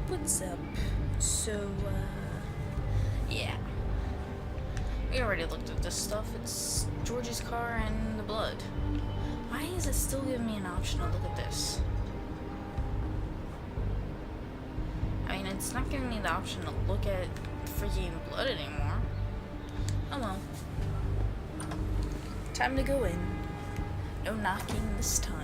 What's up? So, yeah. We already looked at this stuff. It's Georgie's car and the blood. Why is it still giving me an option to look at this? I mean, it's not giving me the option to look at freaking blood anymore. Oh well. Time to go in. No knocking this time.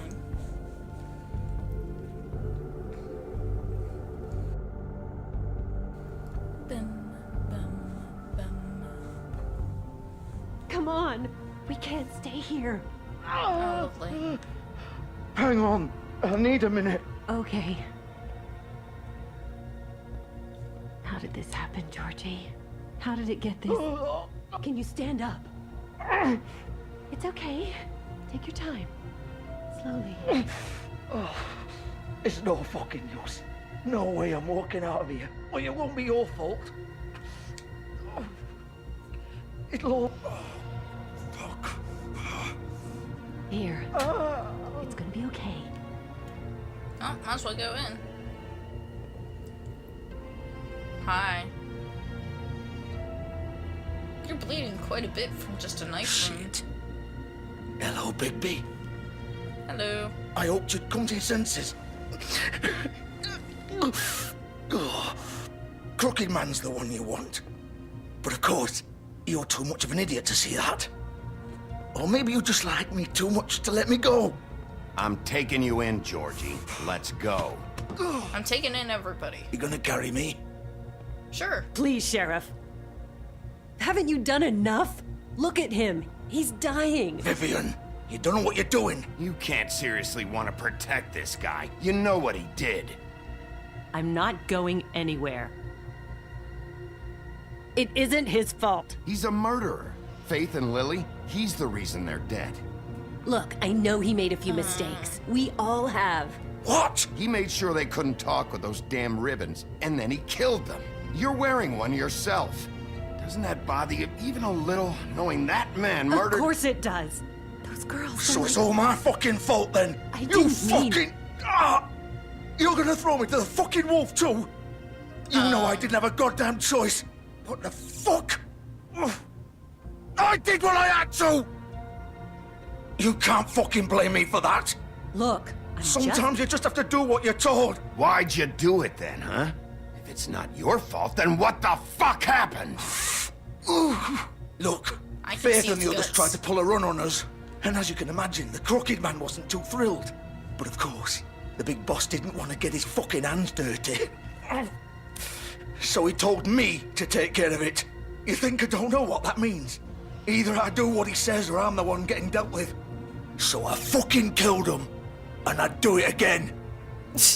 Come on, we can't stay here. Oh, lovely. Hang on, I need a minute. Okay. How did this happen, Georgie? How did it get this? Can you stand up? It's okay. Take your time. Slowly. It's no fucking use. No way I'm walking out of here. Well, it won't be your fault. It'll all... fuck. Here. It's gonna be okay. Oh, might as well go in. Hi. You're bleeding quite a bit from just a knife wound. Hello, Bigby. Hello. I hoped you'd come to your senses. Crooked Man's the one you want. But of course, you're too much of an idiot to see that. Or maybe you just like me too much to let me go. I'm taking you in, Georgie. Let's go. I'm taking in everybody. You gonna carry me? Sure. Please, Sheriff. Haven't you done enough? Look at him. He's dying. Vivian, you don't know what you're doing. You can't seriously want to protect this guy. You know what he did. I'm not going anywhere. It isn't his fault. He's a murderer. Faith and Lily, he's the reason they're dead. Look, I know he made a few mistakes. We all have. What? He made sure they couldn't talk with those damn ribbons, and then he killed them. You're wearing one yourself. Doesn't that bother you even a little, knowing that man murdered... Of course it does. Those girls... So it's all my fucking fault then? I You didn't fucking... mean... You're gonna throw me to the fucking wolf too? You know I didn't have a goddamn choice. What the fuck? I did what I had to! You can't fucking blame me for that. Look, Sometimes you just have to do what you're told. Why'd you do it then, huh? If it's not your fault, then what the fuck happened? Look, I can Faith see and the its others guts. tried to pull a run on us. And as you can imagine, the Crooked Man wasn't too thrilled. But of course, the big boss didn't want to get his fucking hands dirty. So he told me to take care of it. You think I don't know what that means? Either I do what he says or I'm the one getting dealt with. So I fucking killed him. And I'd do it again.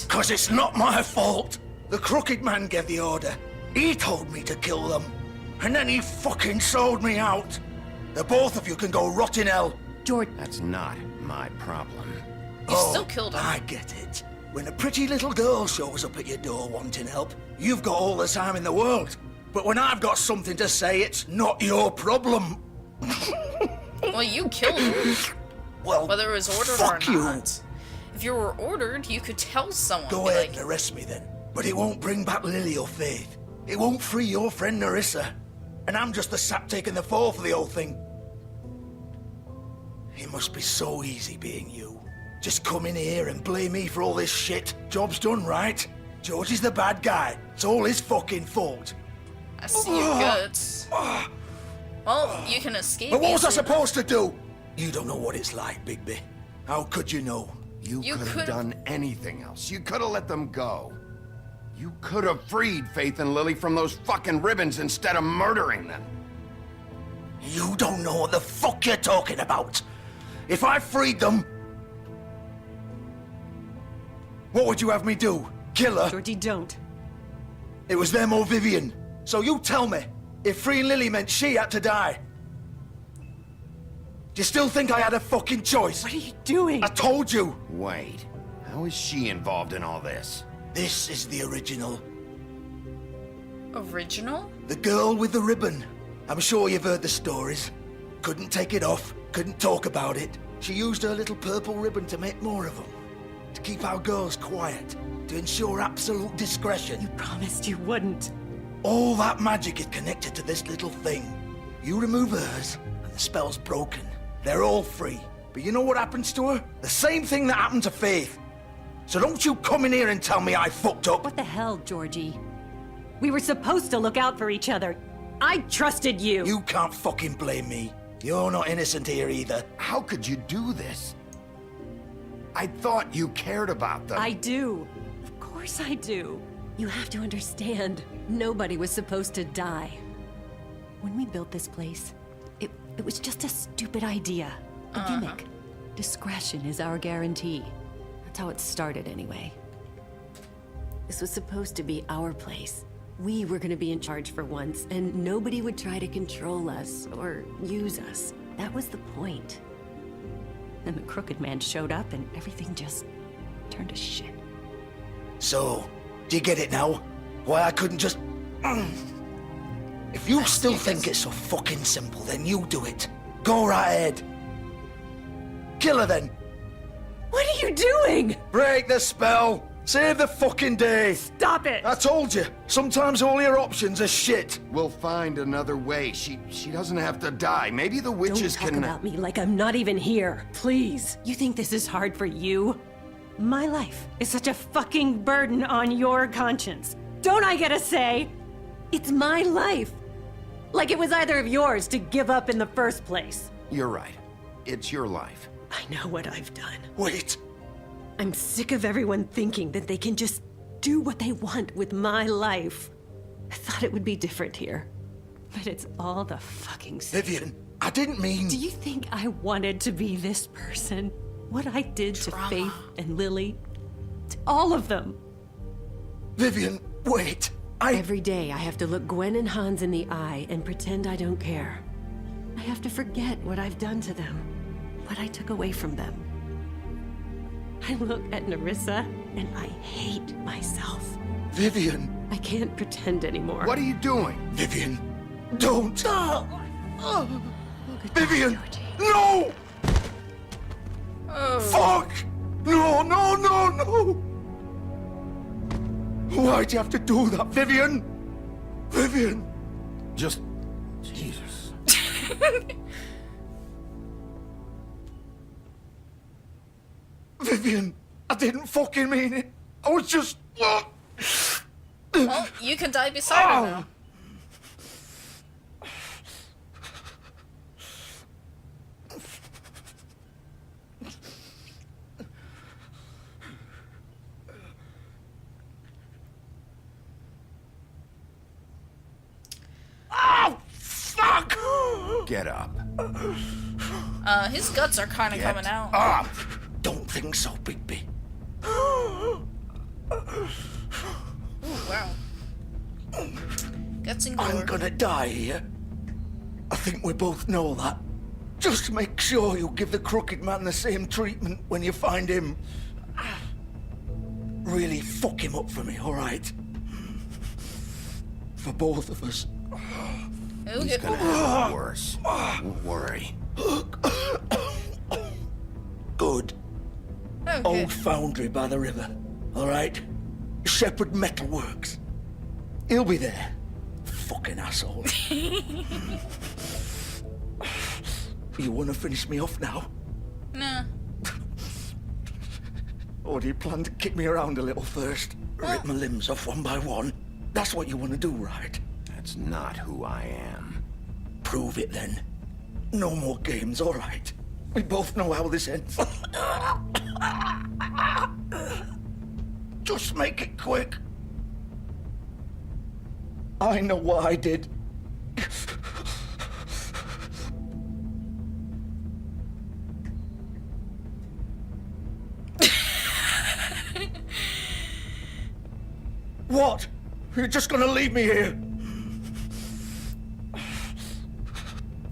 'Cause it's not my fault. The Crooked Man gave the order. He told me to kill them. And then he fucking sold me out. The both of you can go rot in hell. George... That's not my problem. You still killed him. I get it. When a pretty little girl shows up at your door wanting help, you've got all the time in the world. But when I've got something to say, it's not your problem. Well, you killed him. Well, Whether it was ordered fuck or you. not. If you were ordered, you could tell someone. Go be ahead like, and arrest me then. But it won't bring back Lily or Faith. It won't free your friend Narissa. And I'm just the sap taking the fall for the whole thing. It must be so easy being you. Just come in here and blame me for all this shit. Job's done, right? George is the bad guy. It's all his fucking fault. I see your guts. Well, you can escape. But what was I easily. supposed to do? You don't know what it's like, Bigby. How could you know? You You could have could've- done anything else. You could have let them go. You could have freed Faith and Lily from those fucking ribbons instead of murdering them. You don't know what the fuck you're talking about. If I freed them... What would you have me do? Kill her? Georgie, don't. It was them or Vivian. So you tell me, if freeing Lily meant she had to die, do you still think I had a fucking choice? What are you doing? I told you. Wait, how is she involved in all this? This is the original. Original? The girl with the ribbon. I'm sure you've heard the stories. Couldn't take it off, couldn't talk about it. She used her little purple ribbon to make more of them. to keep our girls quiet, to ensure absolute discretion. You promised you wouldn't. All that magic is connected to this little thing. You remove hers, and the spell's broken. They're all free. But you know what happens to her? The same thing that happened to Faith. So don't you come in here and tell me I fucked up. What the hell, Georgie? We were supposed to look out for each other. I trusted you. You can't fucking blame me. You're not innocent here either. How could you do this? I thought you cared about them. I do. Of course I do. You have to understand, nobody was supposed to die. When we built this place, it was just a stupid idea. A gimmick. Discretion is our guarantee. That's how it started anyway. This was supposed to be our place. We were gonna be in charge for once, and nobody would try to control us or use us. That was the point. Then the Crooked Man showed up and everything just turned to shit. So, do you get it now? Why I couldn't just... If you still think it's so fucking simple, then you do it. Go right ahead. Kill her then. What are you doing? Break the spell. Save the fucking day. Stop it! I told you, sometimes all your options are shit. We'll find another way. She doesn't have to die. Maybe the witches Don't talk can... about me like I'm not even here, please. You think this is hard for you? My life is such a fucking burden on your conscience. Don't I get a say? It's my life. Like it was either of yours to give up in the first place. You're right. It's your life. I know what I've done. Wait. I'm sick of everyone thinking that they can just do what they want with my life. I thought it would be different here. But it's all the fucking same. Vivian, I didn't mean... Do you think I wanted to be this person? What I did to Faith and Lily? To all of them. Vivian, wait. Every day I have to look Gwen and Hans in the eye and pretend I don't care. I have to forget what I've done to them. What I took away from them. I look at Nerissa and I hate myself. Vivian. I can't pretend anymore. What are you doing? Vivian, don't. Goodbye, Vivian, Georgie. no! Oh. Fuck! No, no, no, no! Why'd you have to do that, Vivian? Vivian! Just... Jesus. Vivian, I didn't fucking mean it. I was just... Well, you can die beside her now. Oh, fuck! Get up. His guts are kind of coming out. Up! Don't think so, Bigby. Ooh, wow. Guts and gore. I'm gonna die here. I think we both know that. Just make sure you give the Crooked Man the same treatment when you find him. Really fuck him up for me, alright? For both of us. He'll He's get gonna have it worse. Don't worry. Good. Okay. Old foundry by the river, alright? Shepherd Metalworks. He'll be there. Fucking asshole. You wanna finish me off now? Nah. Or do you plan to kick me around a little first? Rip my limbs off one by one? That's what you wanna do, right? That's not who I am. Prove it then. No more games, alright? We both know how this ends. Just make it quick. I know what I did. What? You're just gonna leave me here?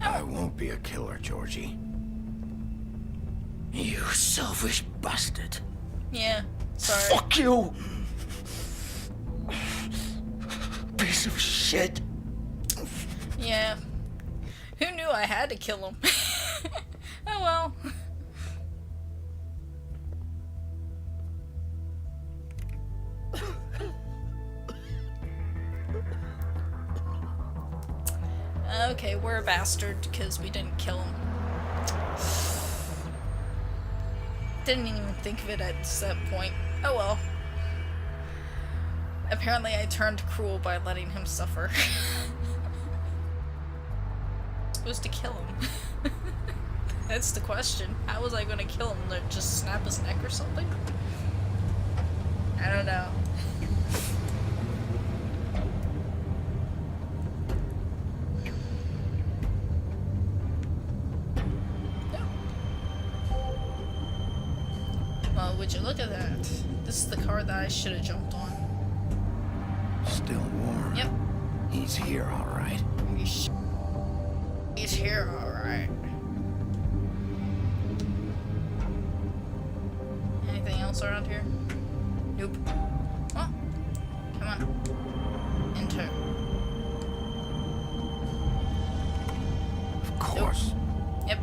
I won't be a killer, Georgie. You selfish bastard. Yeah. Sorry. Fuck you! Piece of shit. Yeah. Who knew I had to kill him? Oh well. Okay, we're a bastard because we didn't kill him. Didn't even think of it at that point. Oh well. Apparently I turned cruel by letting him suffer. Supposed to kill him. That's the question. How was I gonna kill him? Like, just snap his neck or something? I don't know. Well, would you look at that? This is the car that I should have jumped on. Still warm. Yep. He's here, all right. He's here, alright. Anything else around here? Nope. Oh, come on. Enter. Of course. Yep.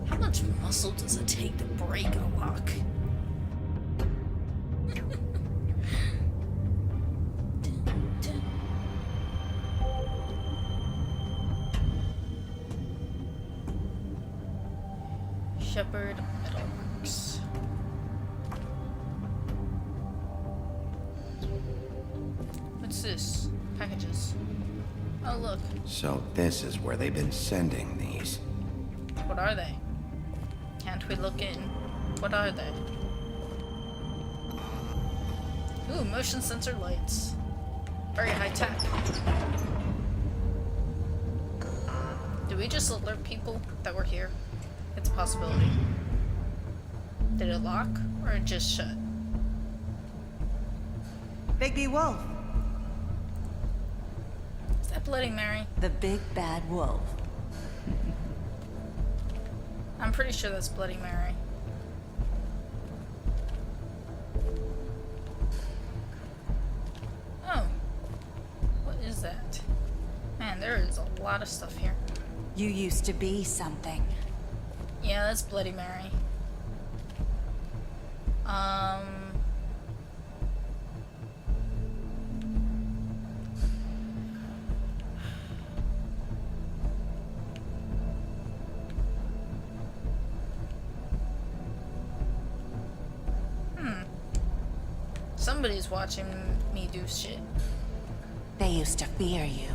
How much muscle does it take to break a lock? Shepherd Metalworks. What's this? Packages. Oh, look. So this is where they've been sending these. What are they? Can't we look in? What are they? Ooh, motion sensor lights. Very high tech. Do we just alert people that we're here? It's a possibility. Did it lock or it just shut? Bigby Wolf, Is that Bloody Mary? the big bad wolf. I'm pretty sure that's Bloody Mary. Oh. What is that? Man, there is a lot of stuff here. You used to be something. Yeah, that's Bloody Mary. Somebody's watching me do shit. They used to fear you.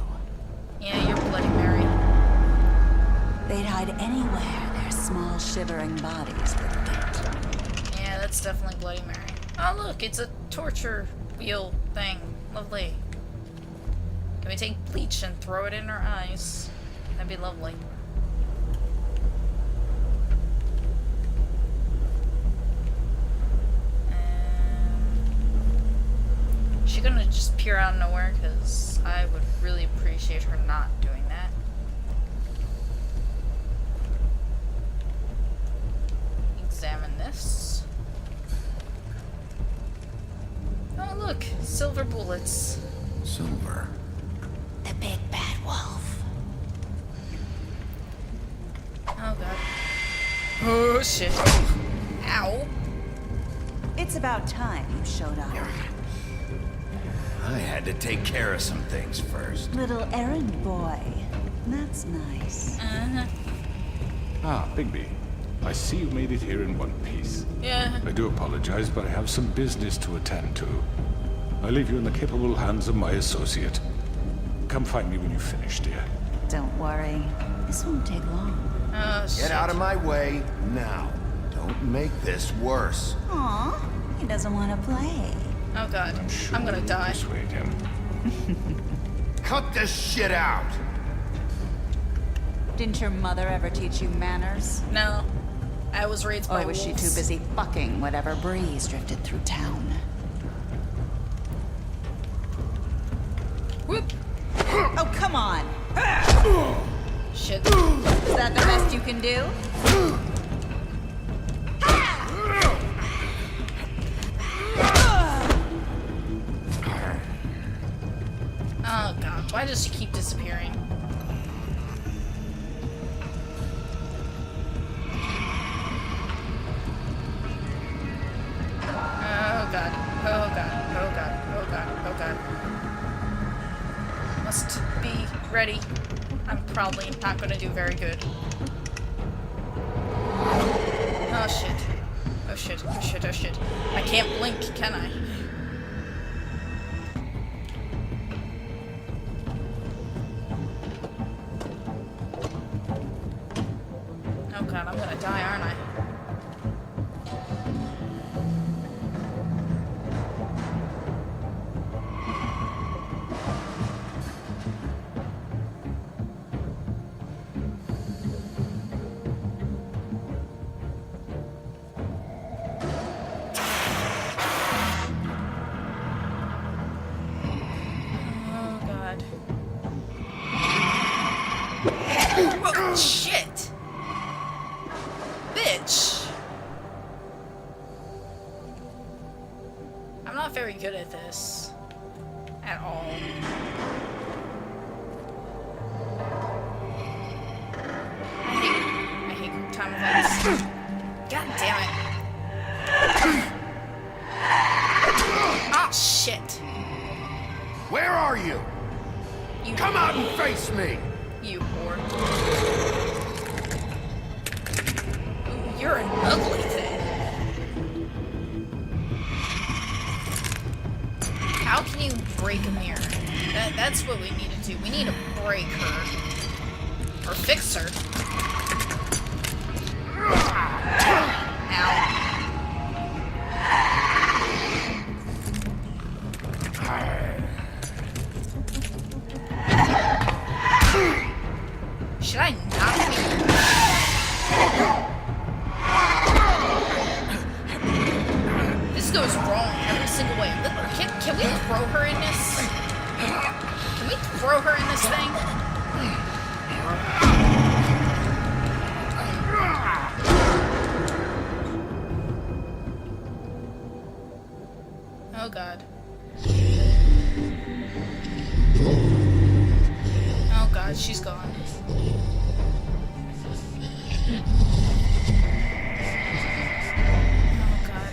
Yeah, you're Bloody Mary. They'd hide anywhere their small shivering bodies would get. Yeah, that's definitely Bloody Mary. Oh look, it's a torture wheel thing. Lovely. Can we take bleach and throw it in her eyes? That'd be lovely. Is she gonna just peer out of nowhere? Because I would really appreciate her not doing that. Examine this. Oh look, silver bullets. Silver. The big bad wolf. Oh god. Oh shit. Ow. It's about time you showed up. I had to take care of some things first. Little errand boy. That's nice. Ah, Bigby. I see you made it here in one piece. Yeah. I do apologize, but I have some business to attend to. I leave you in the capable hands of my associate. Come find me when you finish, dear. Don't worry. This won't take long. Oh shit. Get out of my way now. Don't make this worse. Aw, he doesn't want to play. Oh god. I'm sure I'm gonna you'll die. persuade him. Cut this shit out! Didn't your mother ever teach you manners? No. I was raised by Or was she too wolves. busy fucking whatever breeze drifted through town? Whoop. Oh, come on! Shit. Is that the best you can do? Oh god. Why does she keep disappearing? probably not gonna do very good. Oh shit. Oh shit, oh shit, oh shit. I can't blink, can I? Oh god, I'm gonna die, aren't I? Oh, shit! Bitch! I'm not very good at this. At all. I hate quick time events. God damn it. Oh, shit. Where are you? You Come out and face me! You whore. Ooh, you're an ugly thing. How can you break a mirror? That's what we need to do. We need to break her. Or fix her. Ow. Should I not be? This goes wrong every single way. Can we throw her in this? Can we throw her in this thing? Oh god. Oh god, she's gone. Oh god.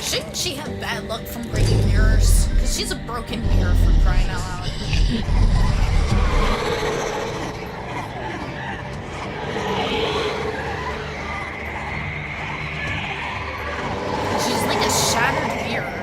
Shouldn't she have bad luck from breaking mirrors? Because she's a broken mirror for crying out loud. She's like a shattered mirror.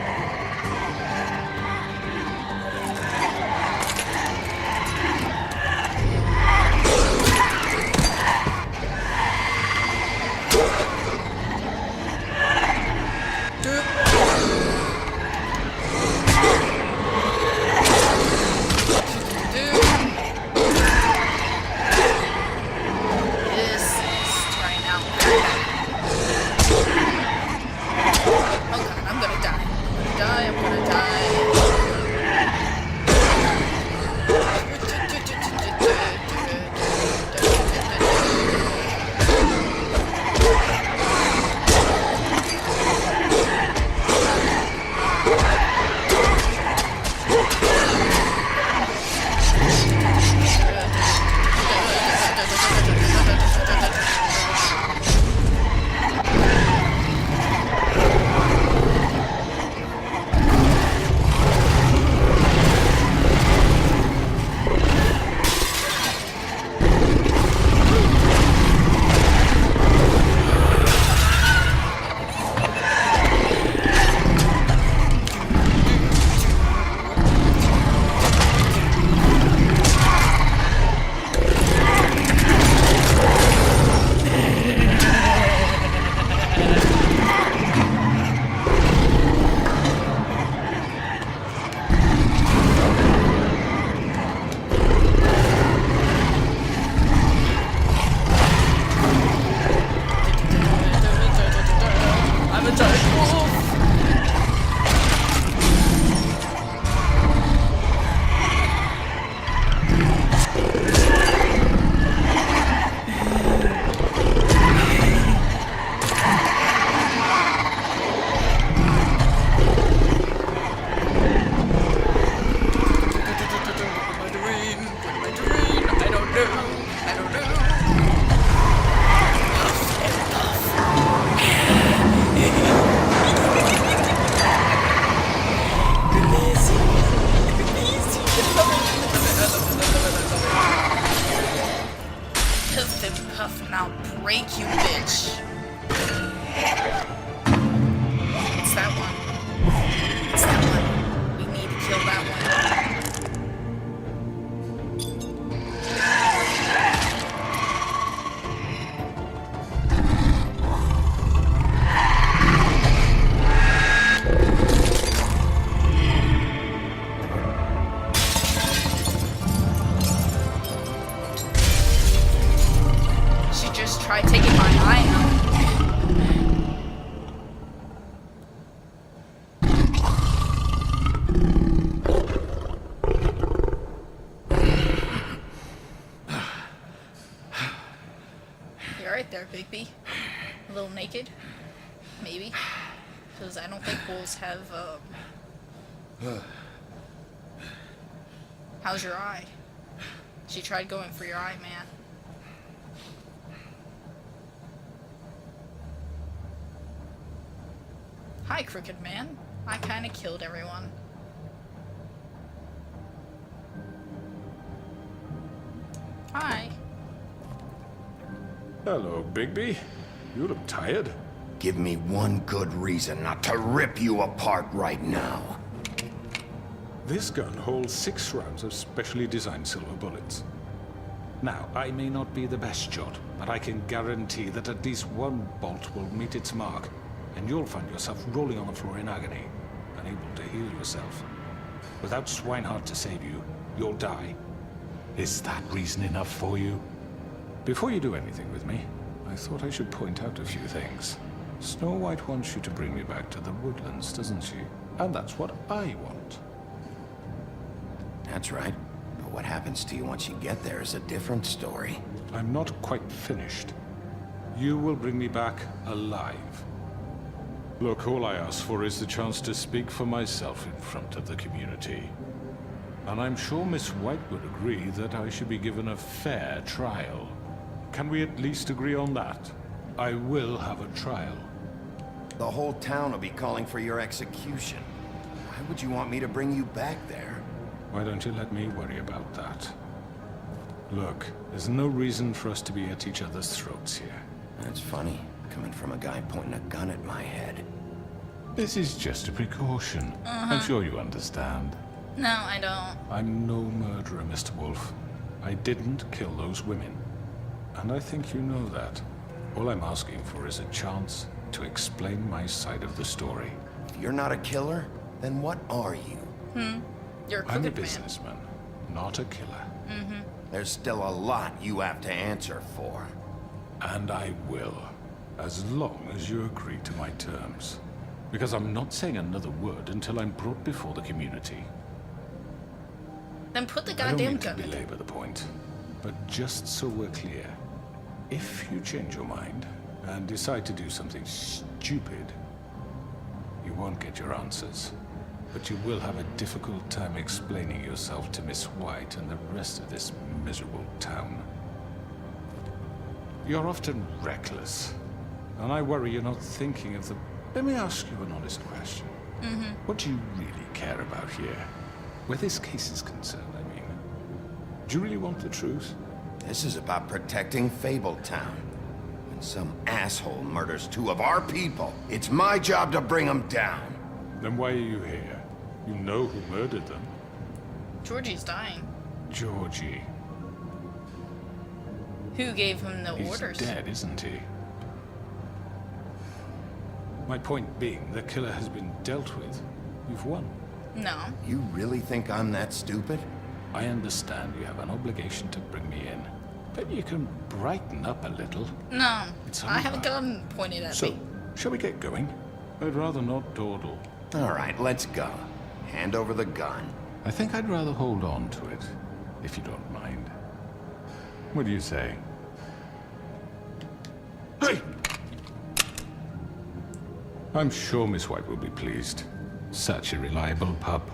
She just tried taking my eye out. You're right there, Bigby. A little naked, maybe, because I don't think wolves have. How's your eye? She tried going for your eye, man. Hi, Crooked Man. I kinda killed everyone. Hi. Hello, Bigby. You look tired. Give me one good reason not to rip you apart right now. This gun holds 6 rounds of specially designed silver bullets. Now, I may not be the best shot, but I can guarantee that at least one bolt will meet its mark, and you'll find yourself rolling on the floor in agony, unable to heal yourself. Without Swinehart to save you, you'll die. Is that reason enough for you? Before you do anything with me, I thought I should point out a few things. Snow White wants you to bring me back to the woodlands, doesn't she? And that's what I want. That's right. But what happens to you once you get there is a different story. I'm not quite finished. You will bring me back alive. Look, all I ask for is the chance to speak for myself in front of the community. And I'm sure Miss White would agree that I should be given a fair trial. Can we at least agree on that? I will have a trial. The whole town will be calling for your execution. Why would you want me to bring you back there? Why don't you let me worry about that? Look, there's no reason for us to be at each other's throats here. That's funny, coming from a guy pointing a gun at my head. This is just a precaution. I'm sure you understand. No, I don't. I'm no murderer, Mr. Wolf. I didn't kill those women. And I think you know that. All I'm asking for is a chance to explain my side of the story. If you're not a killer, then what are you? You're a I'm a crooked man. businessman, not a killer. There's still a lot you have to answer for. And I will, as long as you agree to my terms. Because I'm not saying another word until I'm brought before the community. Then put the I don't goddamn mean to gun. belabor the point, but just so we're clear, if you change your mind and decide to do something stupid, you won't get your answers. But you will have a difficult time explaining yourself to Miss White and the rest of this miserable town. You're often reckless, and I worry you're not thinking of the... Let me ask you an honest question. What do you really care about here? Where this case is concerned, I mean. Do you really want the truth? This is about protecting Fabletown. When some asshole murders 2 of our people, it's my job to bring them down. Then why are you here? You know who murdered them. Georgie's dying. Georgie. Who gave him the He's orders? dead, isn't he? My point being, the killer has been dealt with. You've won. No. You really think I'm that stupid? I understand you have an obligation to bring me in. But you can brighten up a little. No. It's I have a over. gun pointed at So, me. shall we get going? I'd rather not dawdle. All right, let's go. Hand over the gun. I think I'd rather hold on to it, if you don't mind. What do you say? Hey! I'm sure Miss White will be pleased. Such a reliable pup.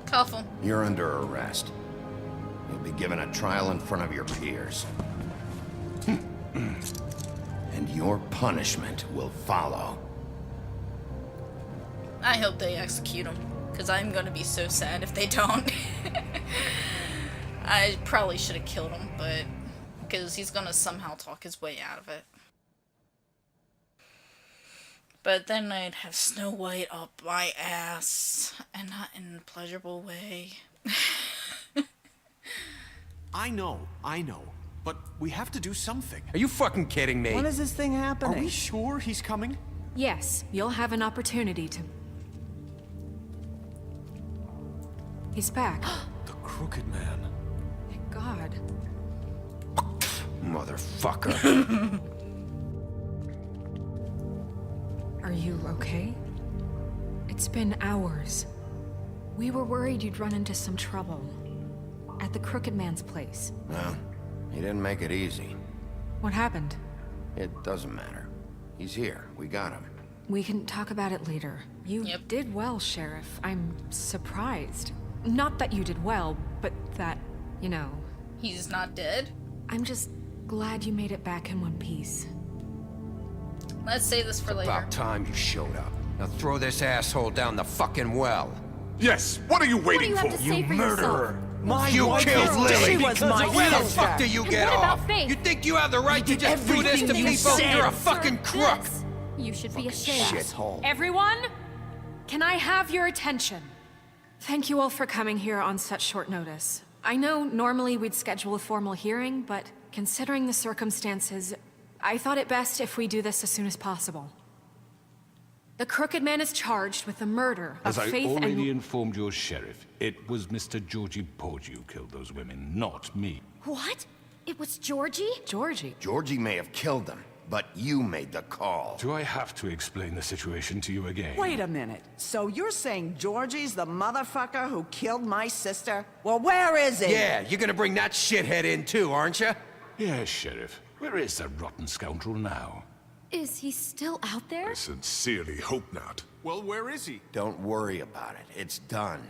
Cuff him. You're under arrest. You'll be given a trial in front of your peers. And your punishment will follow. I hope they execute him, because I'm gonna be so sad if they don't. I probably should have killed him, but because he's gonna somehow talk his way out of it. But then I'd have Snow White up my ass, and not in a pleasurable way. I know. But we have to do something. Are you fucking kidding me? When is this thing Are happening? we sure he's coming? Yes, you'll have an opportunity to... He's back. The Crooked Man. Thank God. Motherfucker. Are you okay? It's been hours. We were worried you'd run into some trouble. At the Crooked Man's place. Well, he didn't make it easy. What happened? It doesn't matter. He's here. We got him. We can talk about it later. You Yep. did well, Sheriff. I'm surprised. Not that you did well, but that, you know... He's not dead? I'm just glad you made it back in one piece. Let's save this for later. About time you showed up. Now throw this asshole down the fucking well. Yes, what are you waiting for? You murderer! You killed Lily! She was my Where the sister. fuck do you get what about off? Faith? You think you have the right to just do this to everything you people? said. You're a fucking crook! This, you should be ashamed. Shithole. Everyone, can I have your attention? Thank you all for coming here on such short notice. I know normally we'd schedule a formal hearing, but considering the circumstances, I thought it best if we do this as soon as possible. The Crooked Man is charged with the murder As of I Faith already and... informed your sheriff, it was Mr. Georgie Porgy who killed those women, not me. What? It was Georgie? Georgie. Georgie may have killed them, but you made the call. Do I have to explain the situation to you again? Wait a minute. So you're saying Georgie's the motherfucker who killed my sister? Well, where is he? Yeah, you're gonna bring that shithead in too, aren't you? Yes, Sheriff. Where is that rotten scoundrel now? Is he still out there? I sincerely hope not. Well, where is he? Don't worry about it. It's done.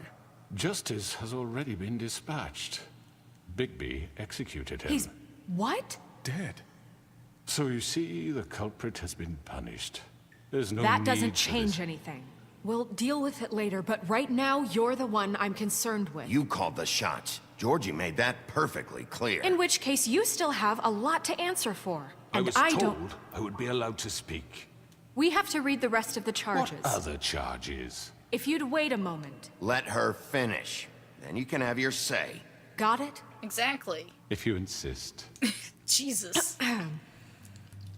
Justice has already been dispatched. Bigby executed him. He's... what? dead. So you see, the culprit has been punished. There's no That need doesn't for change this. anything. We'll deal with it later, but right now, you're the one I'm concerned with. You called the shots. Georgie made that perfectly clear. In which case, you still have a lot to answer for. I And was I told don't... I would be allowed to speak. We have to read the rest of the What charges. other charges? If you'd wait a moment. Let her finish. Then you can have your say. Got it? Exactly. If you insist. Jesus.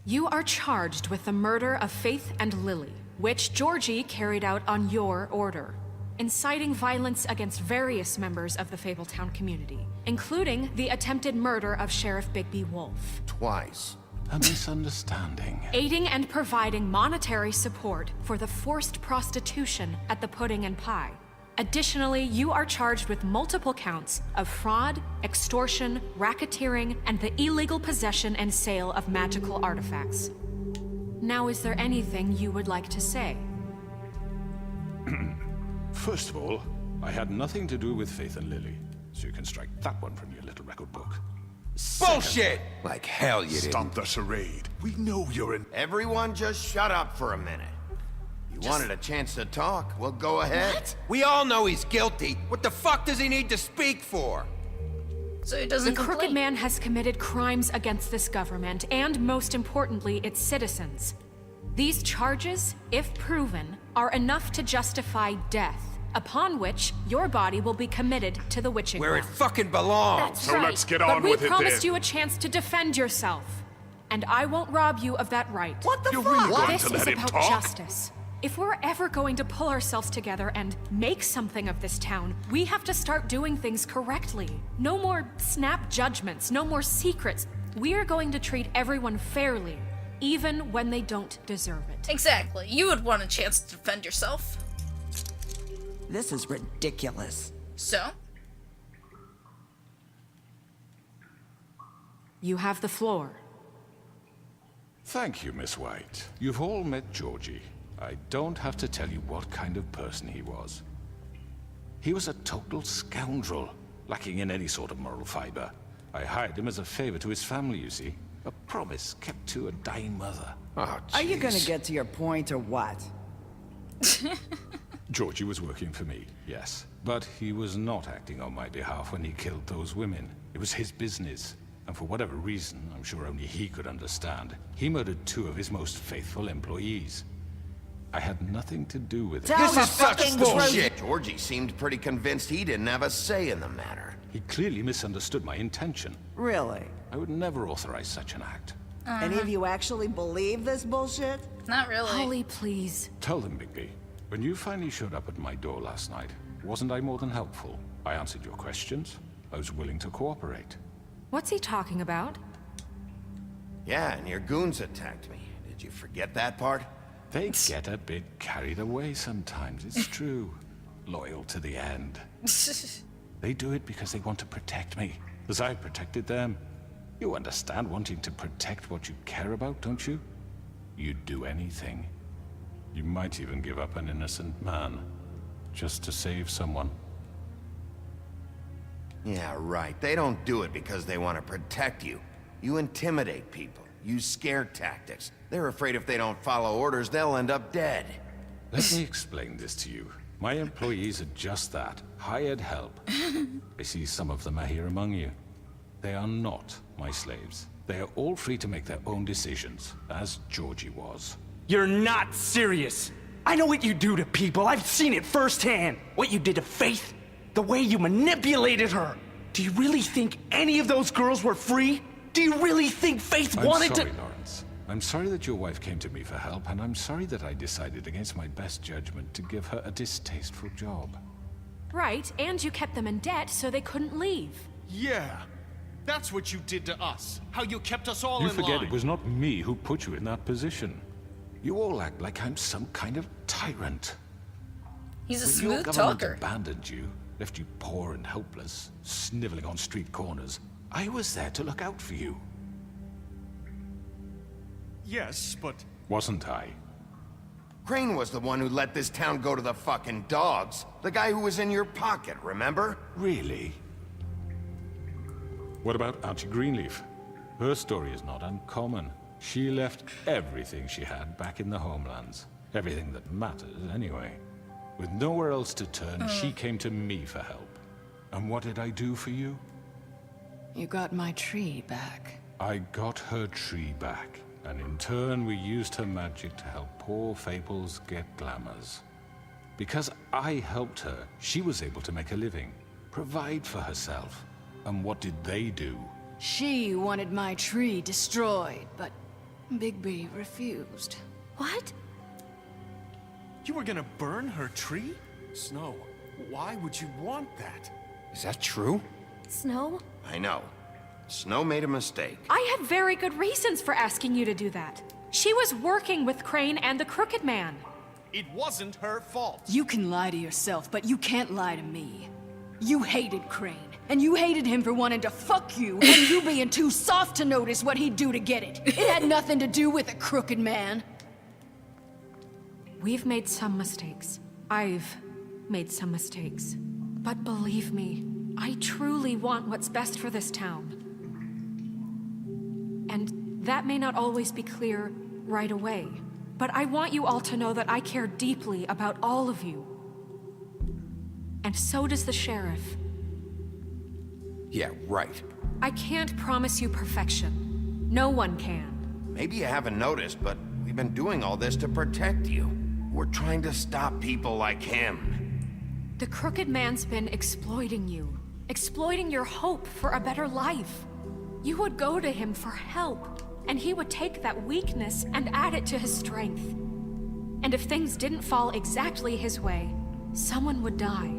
You are charged with the murder of Faith and Lily, which Georgie carried out on your order, inciting violence against various members of the Fabletown community, including the attempted murder of Sheriff Bigby Wolf, Twice. A misunderstanding. aiding and providing monetary support for the forced prostitution at the Pudding and Pie. Additionally, you are charged with multiple counts of fraud, extortion, racketeering, and the illegal possession and sale of magical artifacts. Now, is there anything you would like to say? First of all, I had nothing to do with Faith and Lily, so you can strike that one from your little record book. Bullshit! Like hell you didn't. Stop the charade. We know you're in... Everyone just shut up for a minute. You wanted a chance to talk? Well, go ahead. What? We all know he's guilty. What the fuck does he need to speak for? So he The doesn't Crooked complain. Man has committed crimes against this government and, most importantly, its citizens. These charges, if proven, are enough to justify death, upon which your body will be committed to the witching Where it well. fucking belongs. That's So right. let's get But on we with it promised then. you a chance to defend yourself, and I won't rob you of that right. What the You're fuck? really going This to is let him about talk? justice. If we're ever going to pull ourselves together and make something of this town, we have to start doing things correctly. No more snap judgments, no more secrets. We are going to treat everyone fairly, even when they don't deserve it. Exactly. You would want a chance to defend yourself. This is ridiculous. So? You have the floor. Thank you, Miss White. You've all met Georgie. I don't have to tell you what kind of person he was. He was a total scoundrel, lacking in any sort of moral fiber. I hired him as a favor to his family, you see. A promise kept to a dying mother. Oh, Are you gonna jeez. get to your point or what? Georgie was working for me, yes. But he was not acting on my behalf when he killed those women. It was his business. And for whatever reason, I'm sure only he could understand, he murdered 2 of his most faithful employees. I had nothing to do with it. Tell This the is such fucking bullshit! Georgie seemed pretty convinced he didn't have a say in the matter. He clearly misunderstood my intention. Really? I would never authorize such an act. Any of you actually believe this bullshit? Not really. Holly, please. Tell them, Bigby. When you finally showed up at my door last night, wasn't I more than helpful? I answered your questions. I was willing to cooperate. What's he talking about? Yeah, and your goons attacked me. Did you forget that part? They get a bit carried away sometimes, it's true. Loyal to the end. They do it because they want to protect me, as I protected them. You understand wanting to protect what you care about, don't you? You'd do anything. You might even give up an innocent man, just to save someone. Yeah, right. They don't do it because they want to protect you. You intimidate people, use scare tactics. They're afraid if they don't follow orders, they'll end up dead. Let me explain this to you. My employees are just that, hired help. I see some of them are here among you. They are not my slaves. They are all free to make their own decisions, as Georgie was. You're not serious. I know what you do to people. I've seen it firsthand. What you did to Faith. The way you manipulated her. Do you really think any of those girls were free? Do you really think Faith wanted I'm sorry, to— Lawrence. I'm sorry that your wife came to me for help, and I'm sorry that I decided against my best judgment to give her a distasteful job. Right, and you kept them in debt so they couldn't leave. Yeah. That's what you did to us. How you kept us all You in forget line. it was not me who put you in that position. You all act like I'm some kind of tyrant. He's a When your smooth government talker. abandoned you, left you poor and helpless, sniveling on street corners, I was there to look out for you. Yes, but Wasn't I? Crane was the one who let this town go to the fucking dogs. The guy who was in your pocket, remember? Really? What about Auntie Greenleaf? Her story is not uncommon. She left everything she had back in the homelands. Everything that matters, anyway. With nowhere else to turn, she came to me for help. And what did I do for you? You got my tree back. I got her tree back, and in turn we used her magic to help poor Fables get glamours. Because I helped her, she was able to make a living, provide for herself. And what did they do? She wanted my tree destroyed, but Bigby refused. What? you were gonna burn her tree? Snow, why would you want that? Is that true? Snow? I know. Snow made a mistake. I had very good reasons for asking you to do that. She was working with Crane and the Crooked Man. It wasn't her fault. You can lie to yourself, but you can't lie to me. You hated Crane, and you hated him for wanting to fuck you, and you being too soft to notice what he'd do to get it. It had nothing to do with the Crooked Man. We've made some mistakes. I've made some mistakes. But believe me, I truly want what's best for this town. And that may not always be clear right away, but I want you all to know that I care deeply about all of you. And so does the sheriff. Yeah, right. I can't promise you perfection. No one can. Maybe you haven't noticed, but we've been doing all this to protect you. We're trying to stop people like him. The Crooked Man's been exploiting you. Exploiting your hope for a better life. You would go to him for help, and he would take that weakness and add it to his strength. And if things didn't fall exactly his way, someone would die.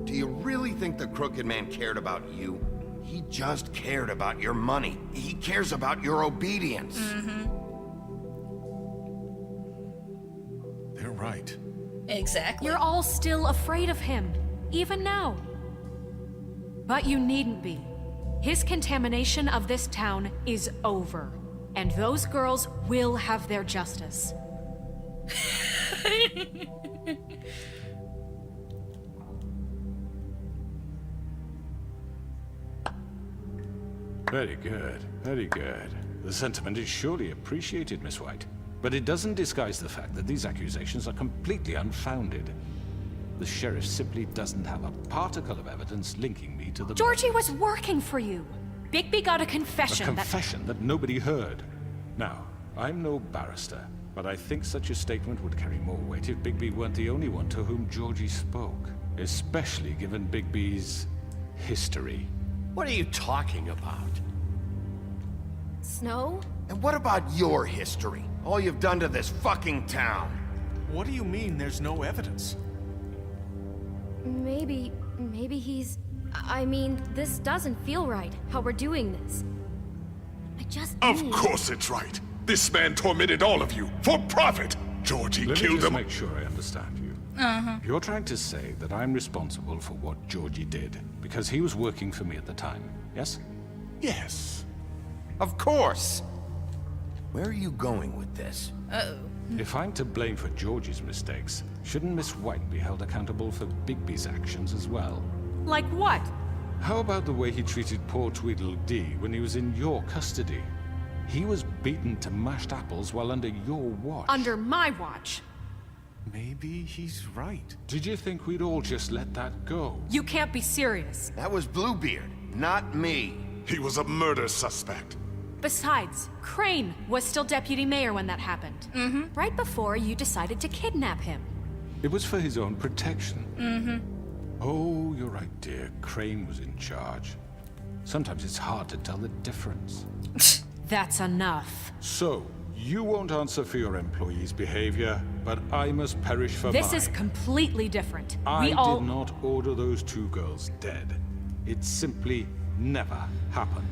Do you really think the Crooked Man cared about you? He just cared about your money. He cares about your obedience. They're right. Exactly. You're all still afraid of him, even now. But you needn't be. His contamination of this town is over, and those girls will have their justice. Very good, very good. The sentiment is surely appreciated, Miss White. But it doesn't disguise the fact that these accusations are completely unfounded. The sheriff simply doesn't have a particle of evidence linking me to the... Georgie was working for you. Bigby got a confession A confession that nobody heard. Now, I'm no barrister, But I think such a statement would carry more weight if Bigby weren't the only one to whom Georgie spoke. Especially given Bigby's history. What are you talking about? Snow? And what about your history? All you've done to this fucking town? What do you mean there's no evidence? Maybe he's... I mean, this doesn't feel right, how we're doing this. I just Of need... course it's right. This man tormented all of you for profit. Georgie Let me killed just him. make sure I understand you. You're trying to say that I'm responsible for what Georgie did because he was working for me at the time, yes? Yes. Of course. Where are you going with this? If I'm to blame for Georgie's mistakes, shouldn't Miss White be held accountable for Bigby's actions as well? Like what? How about the way he treated poor Tweedledee when he was in your custody? He was beaten to mashed apples while under your watch. Under my watch. Maybe he's right. Did you think we'd all just let that go? You can't be serious. That was Bluebeard, not me. He was a murder suspect. Besides, Crane was still deputy mayor when that happened. Right before you decided to kidnap him. It was for his own protection. Oh, you're right, dear. Crane was in charge. Sometimes it's hard to tell the difference. That's enough. So, you won't answer for your employees' behavior, but I must perish for This mine. is completely different. I We all... did not order those two girls dead. It simply never happened.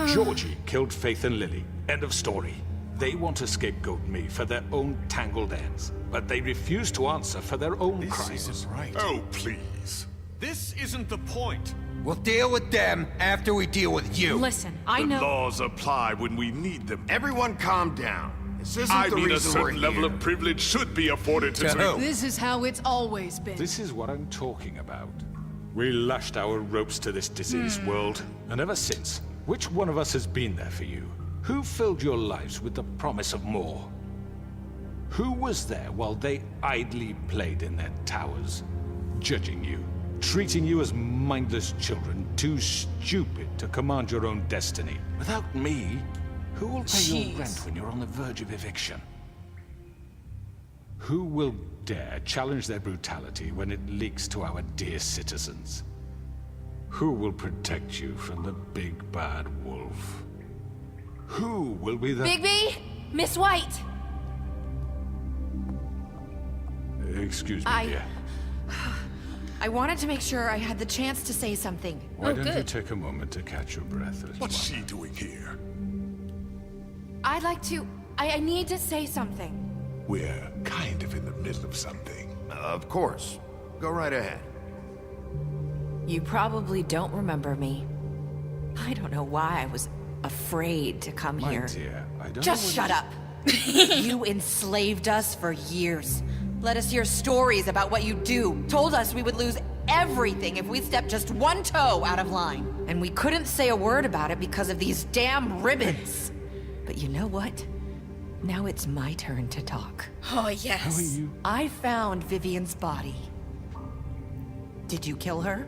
Georgie killed Faith and Lily. End of story. They want to scapegoat me for their own tangled ends, but they refuse to answer for their own This crimes. isn't right. Oh, please. This isn't the point. We'll deal with them after we deal with you. Listen, I The know... laws apply when we need them. Everyone calm down. This isn't I the mean, a reason we're certain level here. of privilege should be afforded to To people. who? This is how it's always been. This is what I'm talking about. We lashed our ropes to this diseased world, and ever since, which one of us has been there for you? Who filled your lives with the promise of more? Who was there while they idly played in their towers, judging you, treating you as mindless children, too stupid to command your own destiny? Without me, who will pay your rent when you're on the verge of eviction? Who will dare challenge their brutality when it leaks to our dear citizens? Who will protect you from the big bad wolf? Who will be the... Bigby? Miss White! Excuse me, dear. I wanted to make sure I had the chance to say something. Why don't you good. take a moment to catch your breath, little What's one? she doing here? I'd like to... I need to say something. We're kind of in the middle of something. Of course. Go right ahead. You probably don't remember me. I don't know why I was afraid to come My here. dear, I don't Just know shut up. You enslaved us for years. Let us hear stories about what you do. Told us we would lose everything if we stepped just one toe out of line. And we couldn't say a word about it because of these damn ribbons. But you know what? Now it's my turn to talk. Oh, yes. How are you? I found Vivian's body. Did you kill her?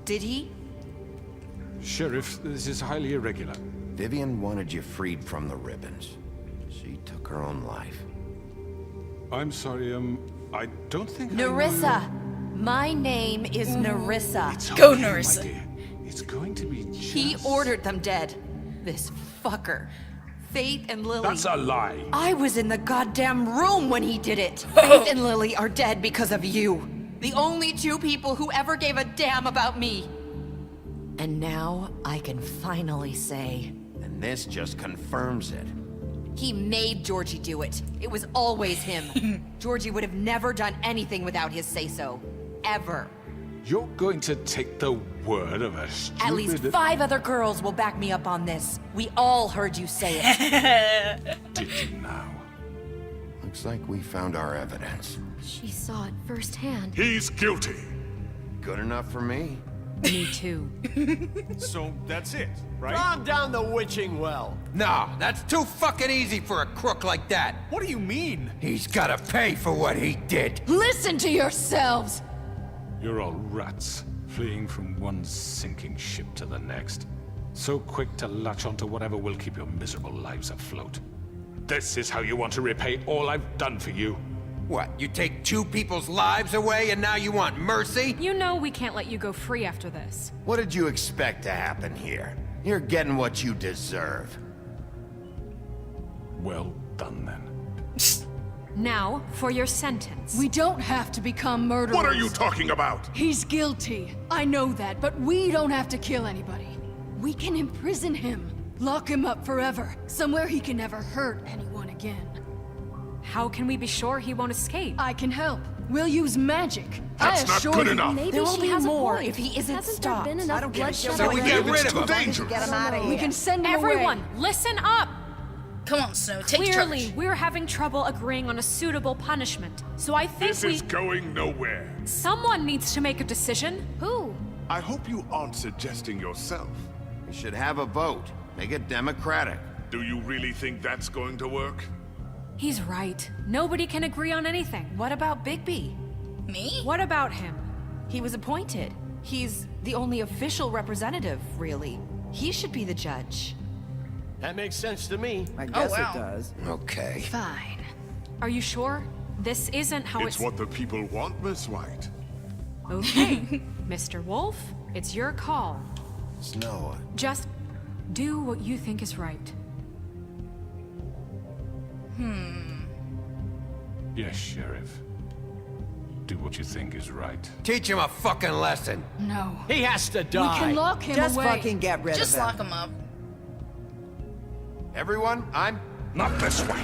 Did he? Sheriff, this is highly irregular. Vivian wanted you freed from the ribbons. She took her own life. I'm sorry, I don't think I know Nerissa! My name is Nerissa. It's Go, okay, my Nerissa. dear. It's going to be just... He ordered them dead. This fucker. Faith and Lily. That's a lie. I was in the goddamn room when he did it. Faith and Lily are dead because of you. The only two people who ever gave a damn about me. And now I can finally say... And this just confirms it. He made Georgie do it. It was always him. Georgie would have never done anything without his say-so. Ever. You're going to take the word of a stupid... At least 5 other girls will back me up on this. We all heard you say it. Did you now? Looks like we found our evidence. She saw it firsthand. He's guilty. Good enough for me. Me too. So that's it, right? Calm down the witching well. No, that's too fucking easy for a crook like that. What do you mean? He's gotta pay for what he did. Listen to yourselves! You're all rats, fleeing from one sinking ship to the next. So quick to latch onto whatever will keep your miserable lives afloat. This is how you want to repay all I've done for you? What, you take 2 people's lives away and now you want mercy? You know we can't let you go free after this. What did you expect to happen here? You're getting what you deserve. Well done, then. Now, for your sentence. We don't have to become murderers. What are you talking about? He's guilty. I know that, but we don't have to kill anybody. We can imprison him. Lock him up forever. Somewhere he can never hurt anyone again. How can we be sure he won't escape? I can help. We'll use magic. That's not good enough. Maybe there will be more if he isn't stopped. I don't give a shit. So we get rid of him. Dangerous. Get him out of here. We can send him Everyone, away. listen up! Come on, Snow, take Clearly, charge. we're having trouble agreeing on a suitable punishment. So I think This is going nowhere. Someone needs to make a decision. Who? I hope you aren't suggesting yourself. We should have a vote. Make it democratic. Do you really think that's going to work? He's right. Nobody can agree on anything. What about Bigby? Me? What about him? He was appointed. He's the only official representative, really. He should be the judge. That makes sense to me. I guess wow. it does. Okay. Fine. Are you sure? This isn't how It's what the people want, Miss White. Okay. Mr. Wolf, it's your call. Snow, Just do what you think is right. Yes, Sheriff. Do what you think is right. Teach him a fucking lesson. No. He has to We die. can lock him Just away. fucking get rid Just of him. lock him up. everyone, I'm... Not this way.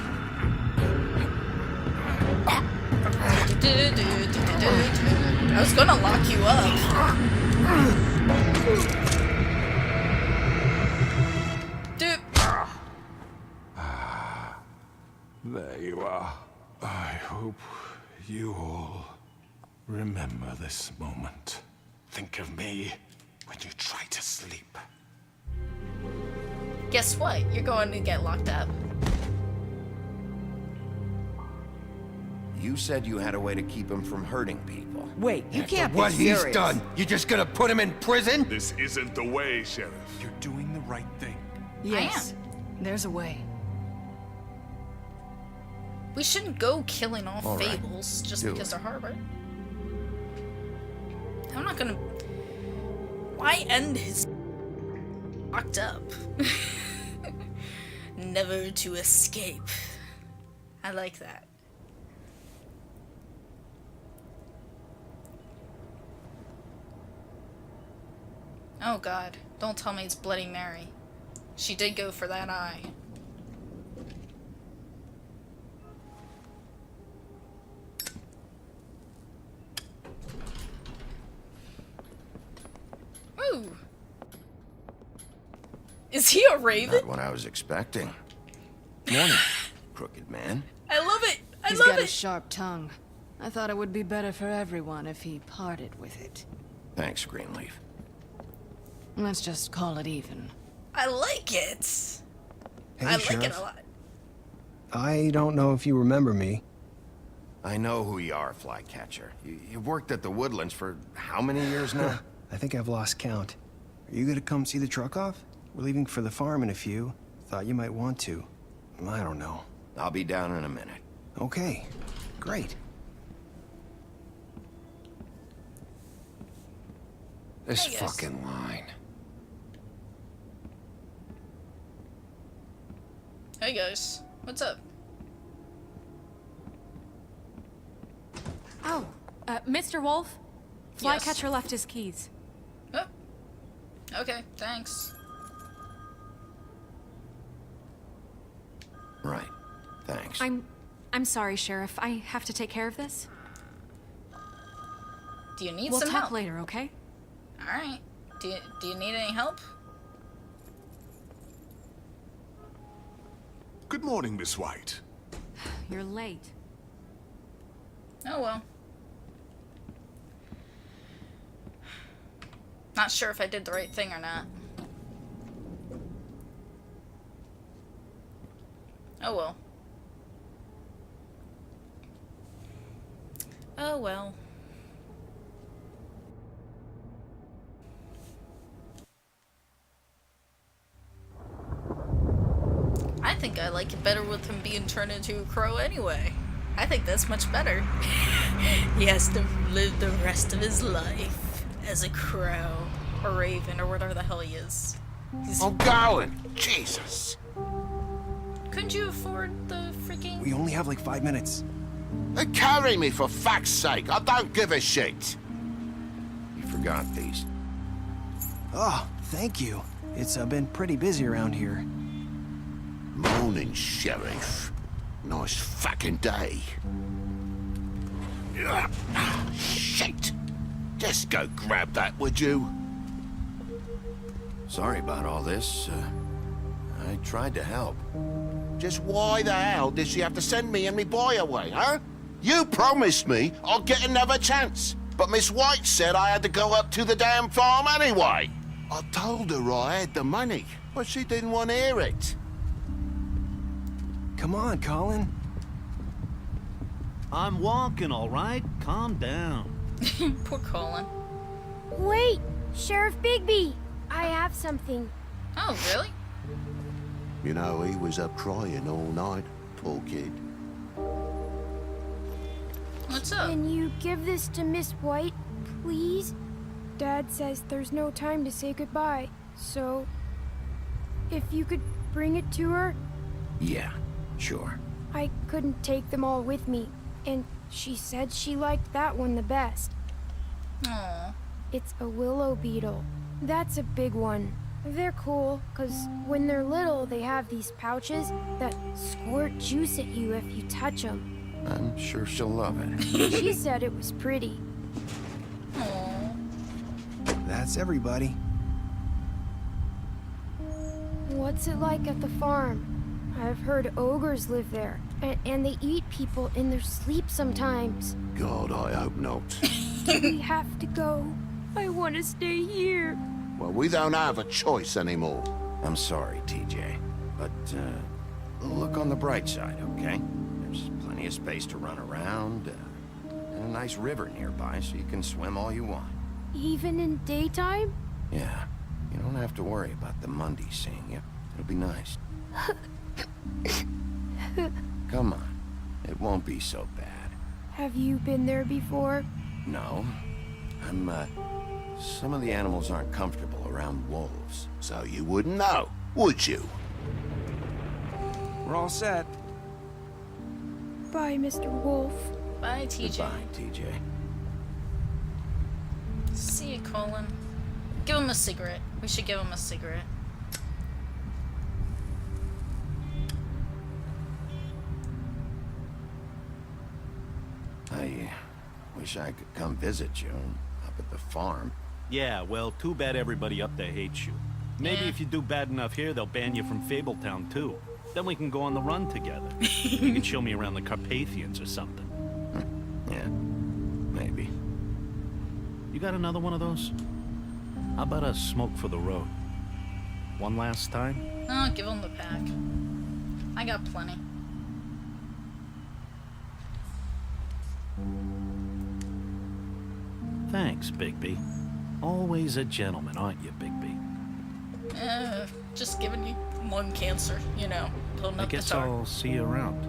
I was gonna lock you up. Dude. There you are. I hope you all remember this moment. Think of me when you try to sleep. Guess what? You're going to get locked up. You said you had a way to keep him from hurting people. Wait, you can't be What serious. he's done, you just gonna put him in prison? This isn't the way, Sheriff. You're doing the right thing. Yes. There's a way. We shouldn't go killing all All right. fables just Do because it. they're harbor. I'm not gonna. Why end his locked up? Never to escape. I like that. Oh god, don't tell me it's Bloody Mary. She did go for that eye. Ooh. Is he a raven? Not what I was expecting. Morning, crooked man. I love it! I He's love got a it! sharp tongue. I thought it would be better for everyone if he parted with it. Thanks, Greenleaf. Let's just call it even. I like it! Hey, I like it Sheriff. a lot. I don't know if you remember me. I know who you are, Flycatcher. You've worked at the Woodlands for how many years now? I think I've lost count. Are you gonna come see the truck off? We're leaving for the farm in a few. Thought you might want to. I don't know. I'll be down in a minute. Okay, great. This Hey, guys. fucking line. Hey guys, what's up? Oh, Mr. Wolf? Flycatcher left his keys. Oh. Okay, thanks. Right. Thanks. I'm sorry, Sheriff. I have to take care of this. Do you need We'll some talk help? later, okay? Alright. Do you need any help? Good morning, Miss White. You're late. Oh well. Not sure if I did the right thing or not. Oh well. Oh well. I think I like it better with him being turned into a crow anyway. I think that's much better. He has to live the rest of his life as a crow, or raven, or whatever the hell he is. I'm going! Jesus! Couldn't you afford the freaking... We only have like 5 minutes. Carry me, for fuck's sake! I don't give a shit! You forgot these. Oh, thank you. It's been pretty busy around here. Morning, Sheriff. Nice fucking day. Shit! Just go grab that, would you? Sorry about all this. I tried to help. Just why the hell did she have to send me and me boy away, huh? You promised me I'll get another chance, but Miss White said I had to go up to the damn farm anyway. I told her I had the money, but she didn't want to hear it. Come on, Colin. I'm walking, all right? Calm down. Poor Colin. Wait! Sheriff Bigby! I have something. Oh, really? You know, he was up crying all night, poor kid. What's up? Can you give this to Miss White, please? Dad says there's no time to say goodbye, so... if you could bring it to her? Yeah, sure. I couldn't take them all with me, and she said she liked that one the best. Aww. It's a willow beetle. That's a big one. They're cool, because when they're little, they have these pouches that squirt juice at you if you touch them. I'm sure she'll love it. She said it was pretty. Aww. That's everybody. What's it like at the farm? I've heard ogres live there, and they eat people in their sleep sometimes. God, I hope not. We have to go. I want to stay here. Well, we don't have a choice anymore. I'm sorry, TJ. But, look on the bright side, okay? There's plenty of space to run around, and a nice river nearby so you can swim all you want. Even in daytime? Yeah, you don't have to worry about the Mundies seeing you. It'll be nice. Come on, it won't be so bad. Have you been there before? No, some of the animals aren't comfortable around wolves. So you wouldn't know, would you? We're all set. Bye, Mr. Wolf. Bye, TJ. Goodbye, TJ. See you, Colin. Give him a cigarette. We should give him a cigarette. I wish I could come visit you up at the farm. Yeah, well, too bad everybody up there hates you. Maybe Yeah. if you do bad enough here, they'll ban you from Fabletown, too. Then we can go on the run together. You can show me around the Carpathians or something. Yeah, maybe. You got another one of those? How about a smoke for the road? One last time? Oh, give him the pack. I got plenty. Thanks, Bigby. Always a gentleman, aren't you, Bigby? Just giving you lung cancer, you know. Holding I up the guess tar. I'll see you around.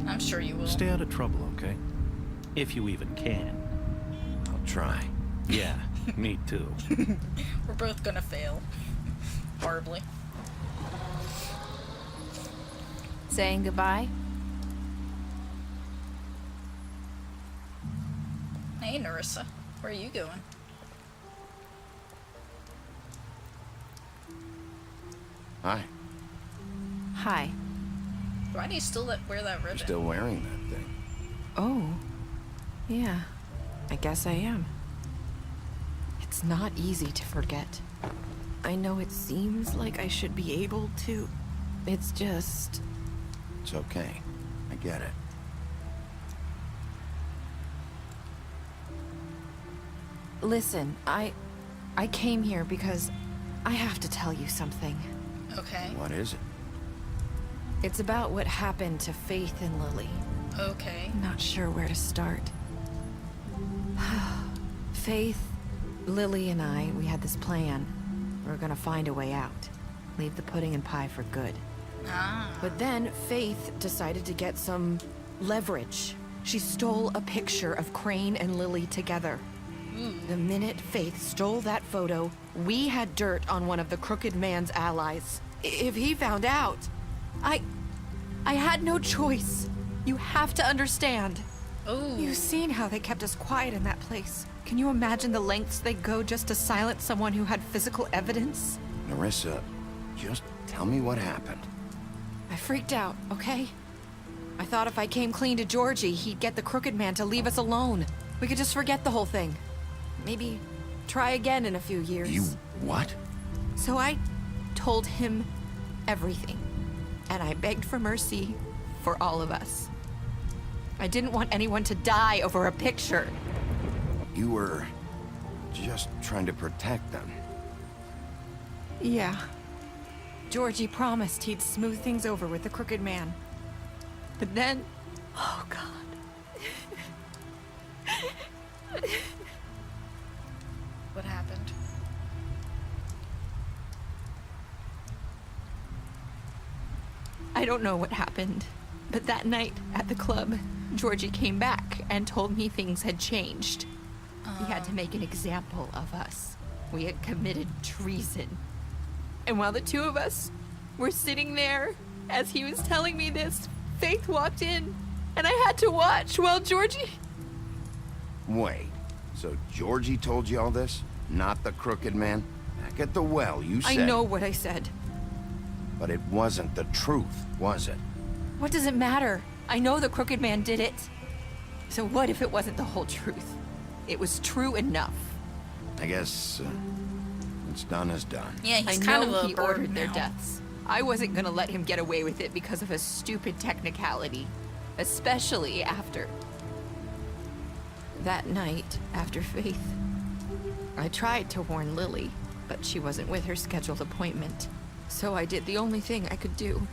I'm sure you will. Stay out of trouble, okay? If you even can. I'll try. Yeah, me too. We're both gonna fail. Horribly. Saying goodbye? Hey, Narissa. Where are you going? Hi. Hi. Why do you still wear that ribbon? You're still wearing that thing. Oh. Yeah. I guess I am. It's not easy to forget. I know it seems like I should be able to. It's just... It's okay. I get it. Listen, I came here because I have to tell you something. Okay. What is it? It's about what happened to Faith and Lily. Okay. Not sure where to start. Faith, Lily, and I, we had this plan. We were gonna find a way out. Leave the pudding and pie for good. But then Faith decided to get some leverage. She stole a picture of Crane and Lily together. The minute Faith stole that photo, we had dirt on one of the Crooked Man's allies. If he found out, I had no choice. You have to understand. You've seen how they kept us quiet in that place. Can you imagine the lengths they'd go just to silence someone who had physical evidence? Nerissa, just tell me what happened. I freaked out, okay? I thought if I came clean to Georgie, he'd get the Crooked Man to leave us alone. We could just forget the whole thing. Maybe try again in a few years. You what? So I told him everything. And I begged for mercy for all of us. I didn't want anyone to die over a picture. You were just trying to protect them. Yeah. Georgie promised he'd smooth things over with the Crooked Man. But then... Oh, God. What happened? I don't know what happened, but that night at the club, Georgie came back and told me things had changed. He had to make an example of us. We had committed treason. And while the two of us were sitting there, as he was telling me this, Faith walked in, and I had to watch while Georgie... Wait, so Georgie told you all this? Not the Crooked Man? Back at the well, you said... I know what I said. But it wasn't the truth, was it? What does it matter? I know the Crooked Man did it. So what if it wasn't the whole truth? It was true enough. I guess what's done is done. Yeah, he's I kind know of a he bird ordered their now. deaths. I wasn't gonna let him get away with it because of a stupid technicality. Especially after... that night, after Faith. I tried to warn Lily, but she wasn't with her scheduled appointment. So I did the only thing I could do.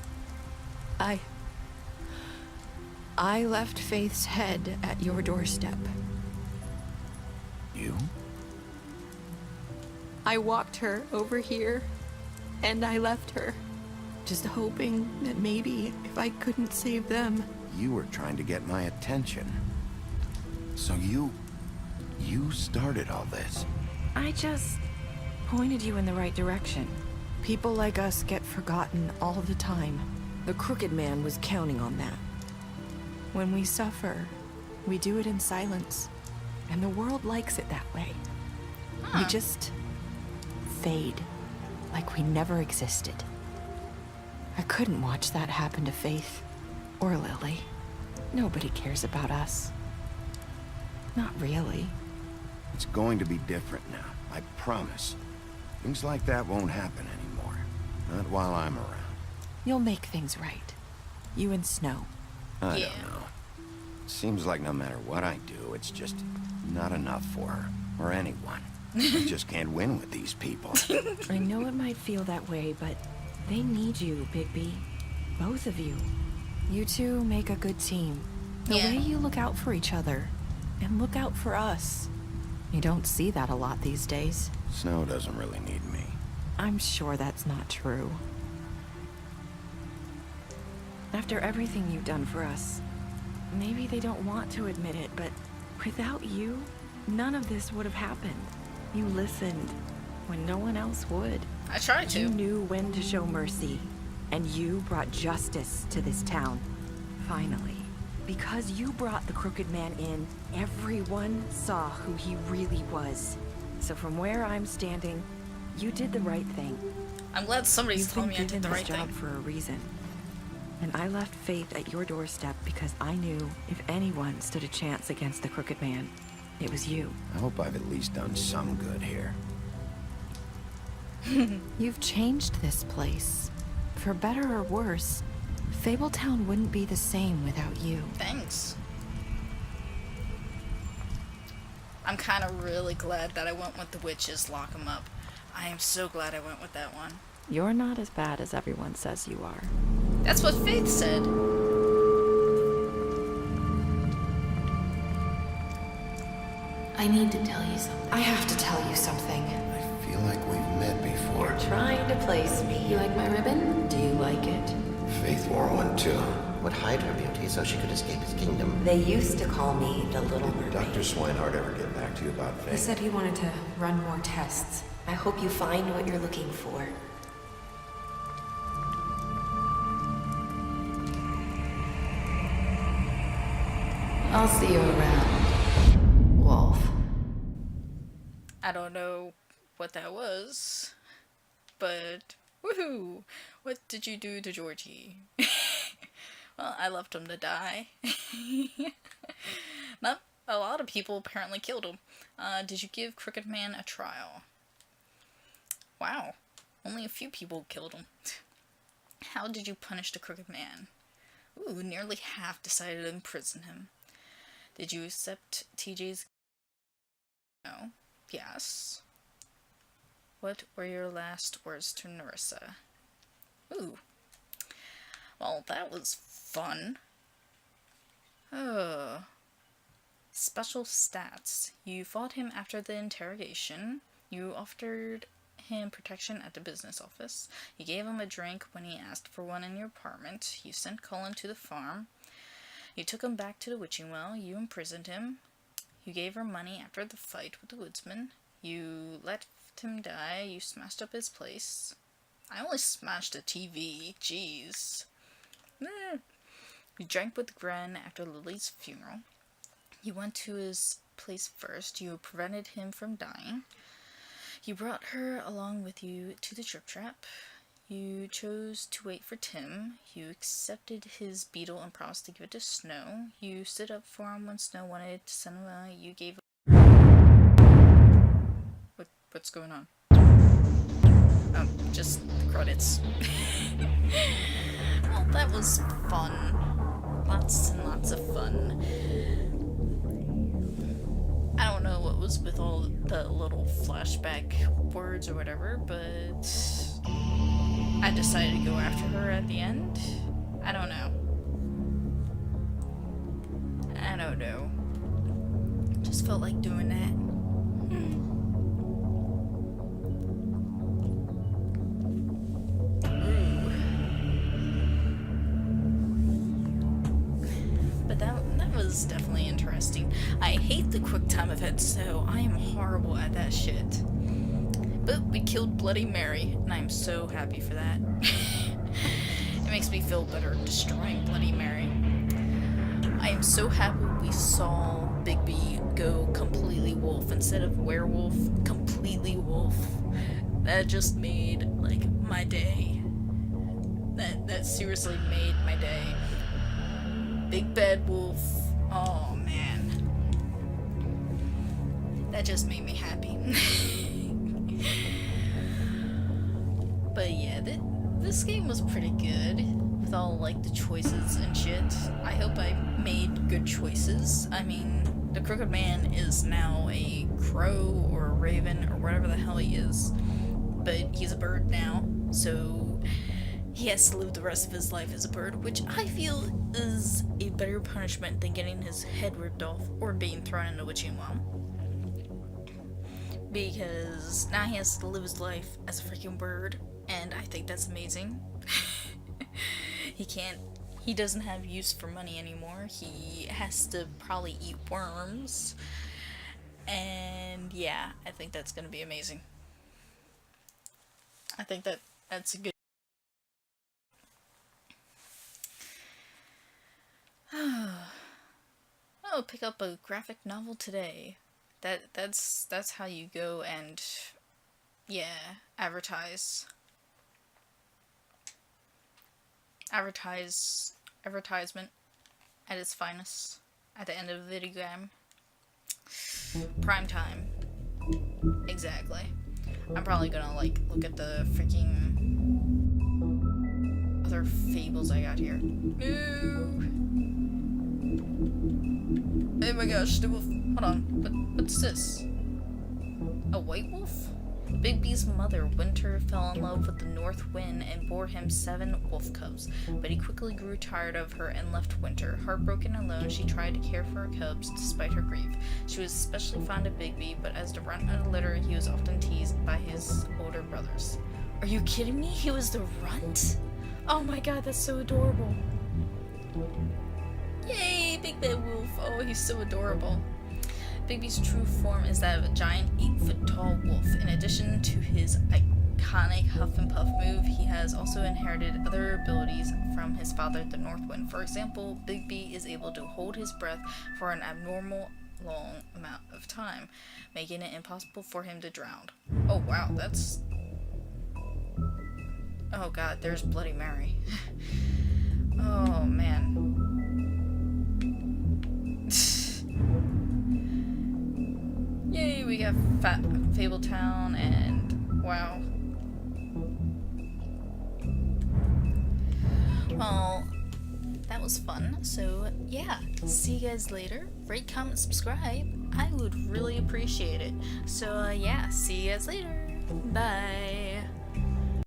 I left Faith's head at your doorstep. You? I walked her over here, and I left her. Just hoping that maybe if I couldn't save them... You were trying to get my attention. So you started all this. I just pointed you in the right direction. People like us get forgotten all the time. The Crooked Man was counting on that. When we suffer, we do it in silence. And the world likes it that way. We just fade, like we never existed. I couldn't watch that happen to Faith, or Lily. Nobody cares about us. Not really. It's going to be different now, I promise. Things like that won't happen anymore. Not while I'm around. You'll make things right. You and Snow. I don't know. Seems like no matter what I do, it's just not enough for her, or anyone. I just can't win with these people. I know it might feel that way, but they need you, Bigby. Both of you. You two make a good team. The way you look out for each other, and look out for us. You don't see that a lot these days. Snow doesn't really need me. I'm sure that's not true. After everything you've done for us, maybe they don't want to admit it, but without you, none of this would have happened. You listened when no one else would. I tried to. You knew when to show mercy, and you brought justice to this town. Finally. Because you brought the Crooked Man in, everyone saw who he really was. So from where I'm standing, you did the right thing. I'm glad somebody's telling me I did the right job thing. for a reason. And I left Faith at your doorstep because I knew if anyone stood a chance against the Crooked Man, it was you. I hope I've at least done some good here. You've changed this place. For better or worse, Fabletown wouldn't be the same without you. Thanks. I'm kind of really glad that I went with the witches, lock 'em up. I am so glad I went with that one. You're not as bad as everyone says you are. That's what Faith said. I need to tell you something. I have to tell you something. I feel like we've met before. Trying to place me. You like my ribbon? Do you like it? Faith wore one too. Would hide her beauty so she could escape his kingdom. They used to call me the Little Did Mermaid. Dr. Swinehart ever get back to you about Faith? He said he wanted to run more tests. I hope you find what you're looking for. I'll see you around, Wolf. I don't know what that was, but woohoo! What did you do to Georgie? Well, I left him to die. Not a lot of people apparently killed him. Did you give Crooked Man a trial? Wow, only a few people killed him. How did you punish the Crooked Man? Ooh, nearly half decided to imprison him. Did you accept TJ's... No. Yes. What were your last words to Narissa? Ooh. Well, that was fun. Oh. Special stats. You fought him after the interrogation. You offered him protection at the business office. You gave him a drink when he asked for one in your apartment. You sent Cullen to the farm. You took him back to the witching well. You imprisoned him. You gave her money after the fight with the woodsman. You let him die. You smashed up his place. I only smashed a TV. Jeez. You drank with Gren after Lily's funeral. You went to his place first. You prevented him from dying. You brought her along with you to the trip trap. You chose to wait for Tim. You accepted his beetle and promised to give it to Snow. You stood up for him when Snow wanted to send him out. You gave... What's going on? Oh, just the credits. Well, that was fun. Lots and lots of fun. I don't know what was with all the little flashback words or whatever, but... I decided to go after her at the end. I don't know. I don't know. Just felt like doing that. Ooh. But that was definitely interesting. I hate the quick time events, so I am horrible at that shit. But we killed Bloody Mary, and I'm so happy for that. It makes me feel better destroying Bloody Mary. I am so happy we saw Bigby go completely wolf instead of werewolf, completely wolf. That just made, like, my day. That seriously made my day. Big bad wolf. Oh, man. That just made me happy. But yeah, this game was pretty good with all like the choices and shit. I hope I made good choices. I mean, the Crooked Man is now a crow or a raven or whatever the hell he is, but he's a bird now, so he has to live the rest of his life as a bird, which I feel is a better punishment than getting his head ripped off or being thrown in the witching well. Because now he has to live his life as a freaking bird, and I think that's amazing. He doesn't have use for money anymore. He has to probably eat worms. And yeah, I think that's gonna be amazing. I think that's a good... Oh, pick up a graphic novel today. That's how you go and, yeah, advertisement at its finest at the end of a video game. Prime time. Exactly. I'm probably gonna like look at the freaking other fables I got here. Ooh. Oh my gosh, the wolf. Hold on. What's this? A white wolf? Bigby's mother, Winter, fell in love with the North Wind and bore him 7 wolf cubs, but he quickly grew tired of her and left Winter. Heartbroken and alone, she tried to care for her cubs despite her grief. She was especially fond of Bigby, but as the runt of the litter, he was often teased by his older brothers. Are you kidding me? He was the runt? Oh my god, that's so adorable. Yay, Big Bad Wolf. Oh, he's so adorable. Bigby's true form is that of a giant 8-foot-tall wolf. In addition to his iconic Huff and Puff move, he has also inherited other abilities from his father, the Northwind. For example, Bigby is able to hold his breath for an abnormal long amount of time, making it impossible for him to drown. Oh wow, that's... Oh god, there's Bloody Mary. Oh man. Yay, we got Fabletown and wow. Well, that was fun. So yeah, see you guys later. Rate, comment, subscribe. I would really appreciate it. So yeah, see you guys later. Bye.